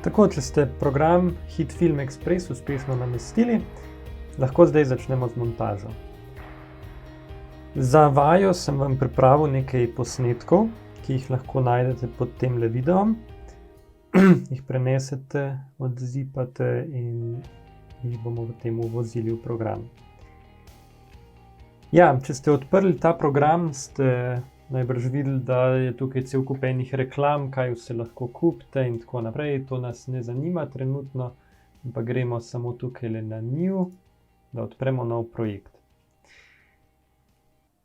Tako, če ste program HitFilm Express uspešno namestili, lahko zdaj začnemo z montažo. Za vajo sem vam pripravil nekaj posnetkov, ki jih lahko najdete pod temle videom. Jih prenesete, odzipate in jih bomo potem uvozili v program. Ja, če ste odprli ta program, ste najbrž videli, da je tukaj cel kup enih reklam, kaj vse lahko kupite in tako naprej. To nas ne zanima trenutno, ampak gremo samo tukaj na New, da odpremo nov projekt.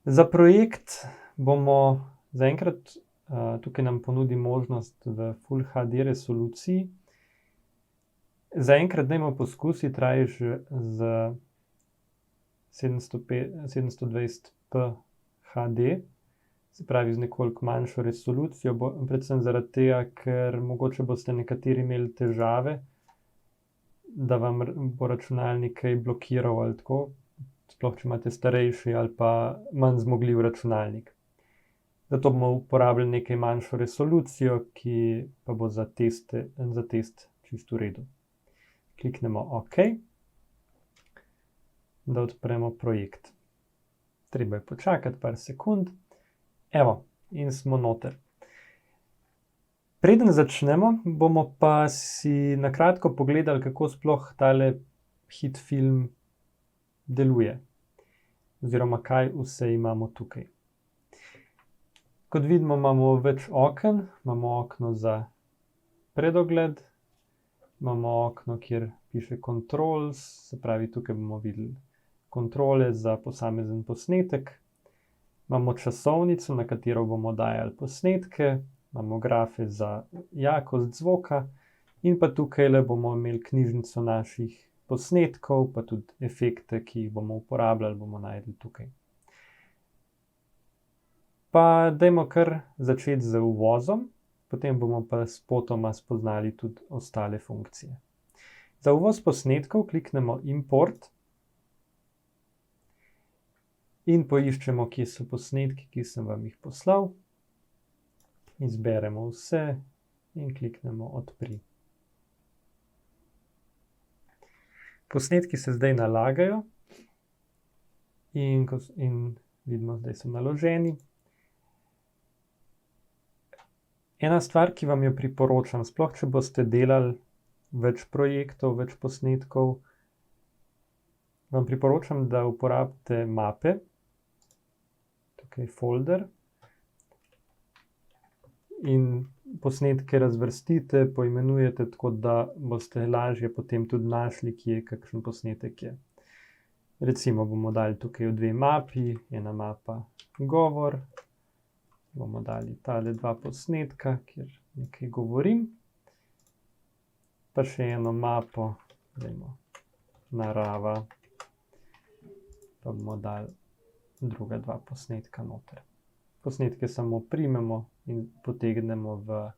Za projekt bomo zaenkrat, tukaj nam ponudi možnost v Full HD resoluciji. Zaenkrat dajmo poskusiti raje z 720p HD, se pravi z nekoliko manjšo resolucijo, predvsem zaradi tega, ker mogoče boste nekateri imeli težave, da vam bo računalnik kaj blokiral ali tako, sploh če imate starejši ali pa manj zmogljiv računalnik. Zato bomo uporabili nekaj manjšo resolucijo, ki pa bo za test čisto v redu. Kliknemo OK, da odpremo projekt. Treba je počakati par sekund. Evo, in smo noter. Preden začnemo, bomo pa si na kratko pogledali, kako sploh tale HitFilm deluje. Oziroma, kaj vse imamo tukaj. Kot vidimo, imamo več oken. Imamo okno za predogled, imamo okno, kjer piše Controls, se pravi, tukaj bomo videli kontrole za posamezen posnetek. Imamo časovnico, na katero bomo dajali posnetke, imamo grafe za jakost zvoka in pa tukajle bomo imeli knjižnico naših posnetkov, pa tudi efekte, ki jih bomo uporabljali, bomo našli tukaj. Pa dajmo kar začeti z uvozom, potem bomo pa spotoma spoznali tudi ostale funkcije. Za uvoz posnetkov kliknemo Import in poiščemo, kje so posnetki, ki sem vam jih poslal. Izberemo vse in kliknemo Odpri. Posnetki se zdaj nalagajo in vidimo, zdaj so naloženi. Ena stvar, ki vam jo priporočam, sploh če boste delali več projektov, več posnetkov, vam priporočam, da uporabite mape. Tukaj folder. In posnetke razvrstite, poimenujete tako, da boste lažje potem tudi našli, kje kakšen posnetek je. Recimo bomo dali tukaj v dve mapi, ena mapa govor, bomo dali tale dva posnetka, kjer nekaj govorim, pa še eno mapo, dajmo narava, pa bomo dali druga dva posnetka noter. Posnetke samo primemo in potegnemo v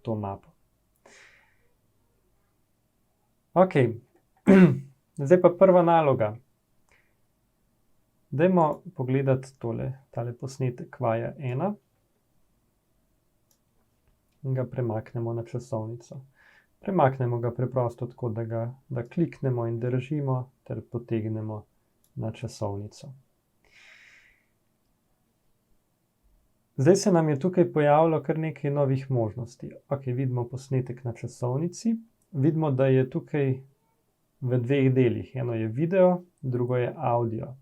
to mapo. Ok, zdaj pa prva naloga. Dajmo pogledati tale posnetek vaja 1 in ga premaknemo na časovnico. Premaknemo ga preprosto tako, da kliknemo in držimo ter potegnemo na časovnico. Zdaj se nam je tukaj pojavilo kar nekaj novih možnosti. Ok, vidimo posnetek na časovnici. Vidimo, da je tukaj v dveh delih. Eno je video, drugo je audio.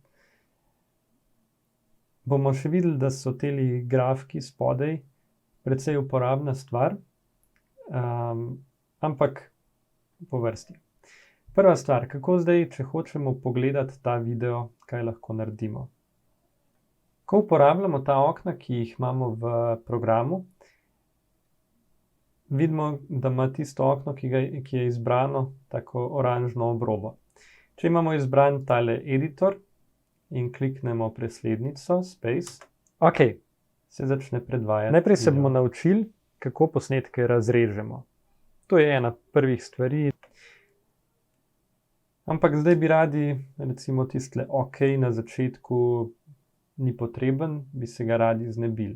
Bomo še videli, da so teli grafiki spodaj precej uporabna stvar, ampak po vrsti. Prva stvar, kako zdaj, če hočemo pogledati ta video, kaj lahko naredimo. Ko uporabljamo ta okna, ki jih imamo v programu, vidimo, da ima tisto okno, ki je izbrano, tako oranžno obrobo. Če imamo izbran tale editor in kliknemo preslednico, space, ok, se začne predvajati. Najprej se bomo naučili, kako posnetke razrežemo. To je ena prvih stvari. Ampak zdaj bi radi, recimo tistle ok na začetku ni potreben, bi se ga radi znebili.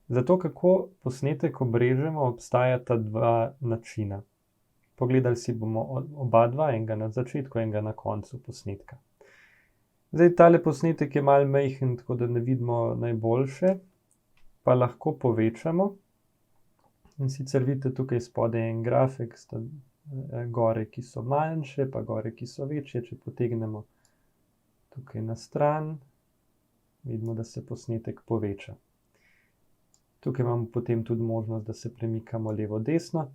Za to, kako posnetek obrežemo, obstajata dva načina. Pogledali si bomo oba dva, enega na začetku, enega na koncu posnetka. Zdaj, tale posnetek je malo majhen, tako da ne vidimo najboljše, pa lahko povečamo. In sicer vidite tukaj spodaj en grafik, sta gore, ki so manjše, pa gore, ki so večje. Če potegnemo tukaj na stran, vidimo, da se posnetek poveča. Tukaj imamo potem tudi možnost, da se premikamo levo-desno.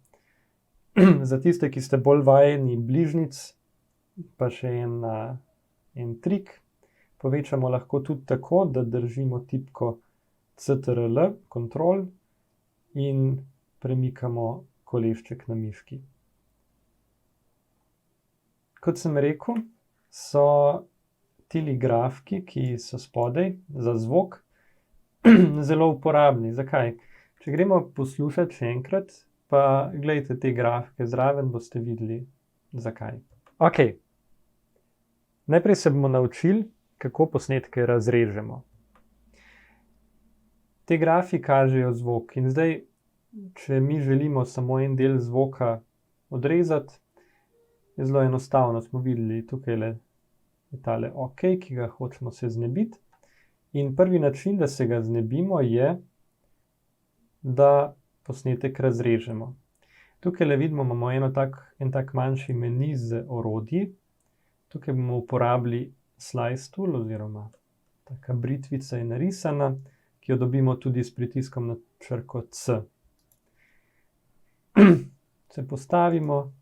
Za tiste, ki ste bolj vajeni bližnjic, pa še en trik. Povečamo lahko tudi tako, da držimo tipko CTRL, Ctrl, in premikamo kolešček na miški. Kot sem rekel, so tili grafiki, ki so spodaj za zvok, zelo uporabni. Zakaj? Če gremo poslušati še enkrat, pa gledajte te grafike zraven, boste videli, zakaj. Okej. Najprej se bomo naučili, kako posnetke razrežemo. Te grafi kažejo zvok in zdaj, če mi želimo samo en del zvoka odrezati, je zelo enostavno. Smo videli tukajle je tale OK, ki ga hočemo se znebiti. In prvi način, da se ga znebimo, je, da posnetek razrežemo. Tukajle vidimo, imamo en tak manjši meni z orodji. Tukaj bomo uporabili slice tool oziroma taka britvica je narisana, ki jo dobimo tudi s pritiskom na črko C. Se postavimo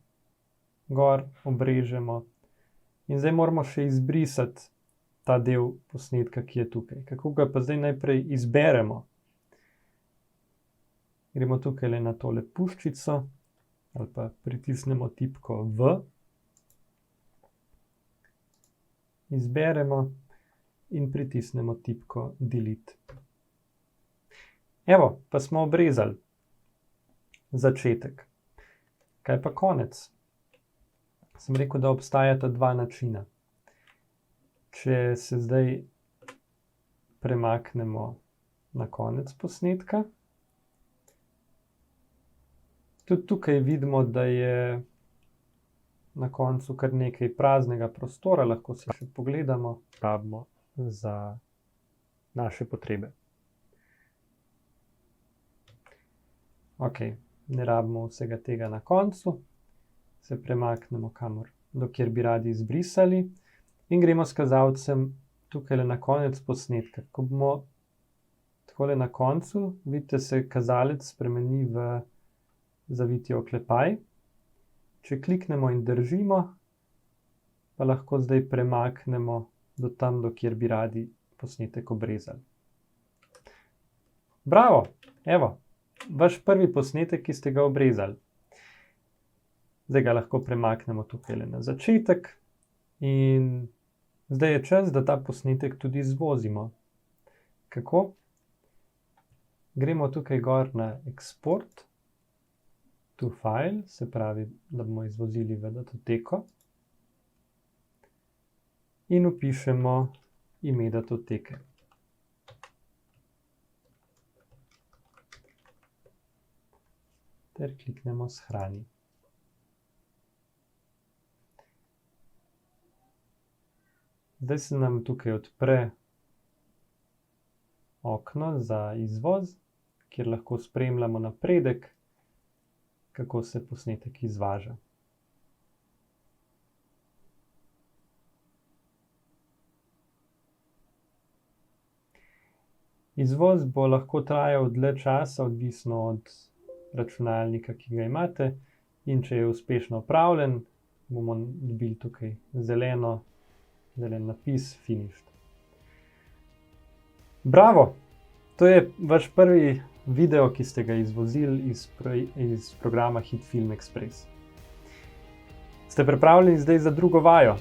gor, obrežemo in zdaj moramo še izbrisati ta del posnetka, ki je tukaj. Kako ga pa zdaj najprej izberemo? Gremo tukajle na tole puščico ali pa pritisnemo tipko V. Izberemo in pritisnemo tipko Delete. Evo, pa smo obrezali začetek. Kaj pa konec? Sem rekel, da obstajata dva načina. Če se zdaj premaknemo na konec posnetka, tudi tukaj vidimo, da je na koncu kar nekaj praznega prostora, lahko si še pogledamo, rabimo za naše potrebe. Ok, ne rabimo vsega tega na koncu, se premaknemo kamor, dokjer bi radi izbrisali in gremo s kazalcem tukajle na konec posnetka. Ko bomo takole na koncu, vidite, se kazalec spremeni v zaviti oklepaj. Če kliknemo in držimo, pa lahko zdaj premaknemo do tam, dokjer bi radi posnetek obrezali. Bravo! Evo, vaš prvi posnetek, ki ste ga obrezali. Zdaj ga lahko premaknemo tukajle na začetek in zdaj je čas, da ta posnetek tudi izvozimo. Kako? Gremo tukaj gor na Export to File, se pravi, da bomo izvozili v datoteko in vpišemo ime datoteke. Ter kliknemo Shrani. Zdaj se nam tukaj odpre okno za izvoz, kjer lahko spremljamo napredek, kako se posnetek izvaža. Izvoz bo lahko trajal dlje časa, odvisno od računalnika, ki ga imate, in če je uspešno opravljen, bomo dobili tukaj zelen napis Finished. Bravo! To je vaš prvi video, ki ste ga izvozili iz programa HitFilm Express. Ste pripravljeni zdaj za drugo vajo?